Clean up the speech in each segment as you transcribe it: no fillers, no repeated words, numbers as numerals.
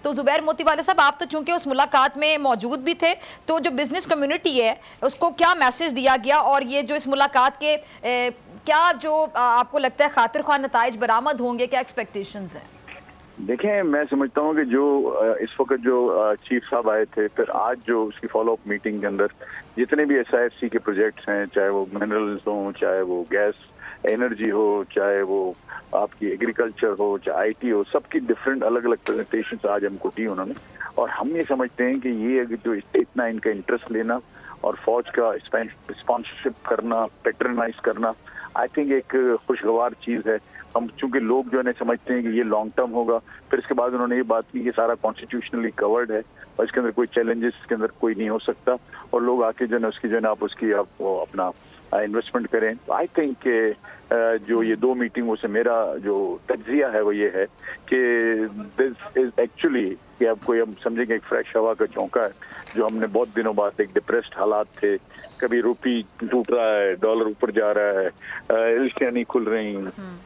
तो जुबैर मोतीवाला साहब, आप तो चूंकि उस मुलाकात में मौजूद भी थे, तो जो बिजनेस कम्युनिटी है उसको क्या मैसेज दिया गया और ये जो इस मुलाकात के क्या जो आपको लगता है खातिर ख्वाह नताइज बरामद होंगे, क्या एक्सपेक्टेशंस हैं? देखें, मैं समझता हूँ कि जो इस वक्त जो चीफ साहब आए थे, फिर आज जो उसकी फॉलोअप मीटिंग के अंदर जितने भी SIFC के प्रोजेक्ट्स हैं, चाहे वो मिनरल्स हो, चाहे वो गैस एनर्जी हो, चाहे वो आपकी एग्रीकल्चर हो, चाहे IT हो, सबकी डिफरेंट अलग अलग प्रेजेंटेशन आज हमको दी उन्होंने। और हम ये समझते हैं कि ये जो इतना इनका इंटरेस्ट लेना और फौज का स्पॉन्सरशिप करना, पैट्रनाइज करना, आई थिंक एक खुशगवार चीज़ है। हम चूंकि लोग जो है समझते हैं कि ये लॉन्ग टर्म होगा, फिर इसके बाद उन्होंने ये बात की कि सारा कॉन्स्टिट्यूशनली कवर्ड है और इसके अंदर कोई चैलेंजेस इसके अंदर कोई नहीं हो सकता और लोग आके जो है उसकी जो है आप उसकी आप वो अपना इन्वेस्टमेंट करें। आई थिंक जो ये 2 मीटिंगों से मेरा जो तज्जिया है वो ये है कि दिस इज एक्चुअली कि आपको हम समझेंगे एक फ्रेश हवा का झोंका है, जो हमने बहुत दिनों बाद एक डिप्रेस्ड हालात थे, कभी रुपी टूट रहा है, डॉलर ऊपर जा रहा है, एलसियां नहीं खुल रही,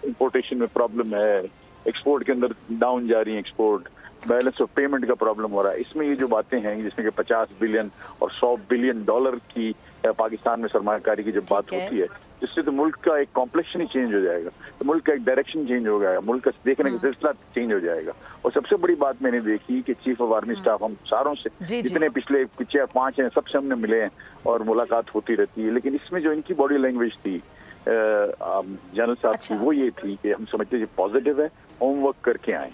इंपोर्टेशन में प्रॉब्लम है, एक्सपोर्ट के अंदर डाउन जा रही है, एक्सपोर्ट बैलेंस ऑफ पेमेंट का प्रॉब्लम हो रहा है। इसमें ये जो बातें हैं जिसमें कि 50 बिलियन और 100 बिलियन डॉलर की पाकिस्तान में सरमायाकारी की जब बात होती है, जिससे तो मुल्क का एक कॉम्प्लेक्शन ही चेंज हो जाएगा, तो मुल्क का एक डायरेक्शन चेंज हो जाएगा, मुल्क का देखने का सिलसिला चेंज हो जाएगा। और सबसे बड़ी बात मैंने देखी कि चीफ ऑफ आर्मी स्टाफ हम सारों से जितने पिछले 4-5 हैं सबसे हमने मिले हैं और मुलाकात होती रहती है, लेकिन इसमें जो इनकी बॉडी लैंग्वेज थी जनरल साहब की, वो ये थी कि हम समझते पॉजिटिव है, होमवर्क करके आए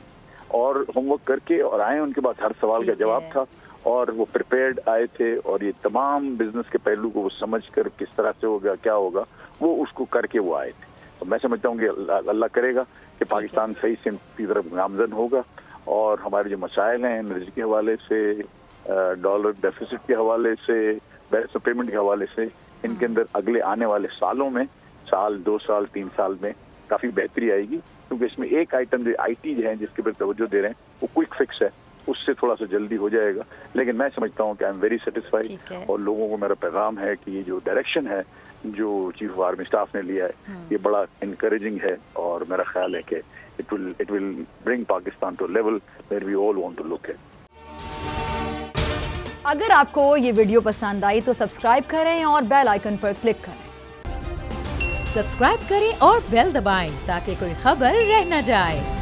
और होमवर्क करके और आए, उनके बाद हर सवाल का जवाब था और वो प्रिपेयर्ड आए थे और ये तमाम बिजनेस के पहलू को वो समझ कर किस तरह से होगा, क्या होगा, वो उसको करके वो आए थे। तो मैं समझता हूँ कि अल्लाह करेगा कि पाकिस्तान सही से की तरफ गामजन होगा और हमारे जो मसाइल हैं एनर्जी के हवाले से, डॉलर डेफिसिट के हवाले से, बैलेंस ऑफ पेमेंट के हवाले से, इनके अंदर अगले आने वाले सालों में, साल 2 साल 3 साल में काफ़ी बेहतरी आएगी। क्योंकि इसमें एक आइटम जो IT जो है जिसके पर तवज्जो दे रहे हैं वो क्विक फिक्स है, उससे थोड़ा सा जल्दी हो जाएगा। लेकिन मैं समझता हूँ कि आई एम वेरी सेटिस्फाइड और लोगों को मेरा पैगाम है कि ये जो डायरेक्शन है जो चीफ ऑफ आर्मी स्टाफ ने लिया है ये बड़ा इनकरेजिंग है और मेरा ख्याल है कि it will bring Pakistan to level where we all want to look at. अगर आपको ये वीडियो पसंद आई तो सब्सक्राइब करें और बेल आइकन पर क्लिक करें। सब्सक्राइब करें और बेल दबाएं ताकि कोई खबर रह न जाए।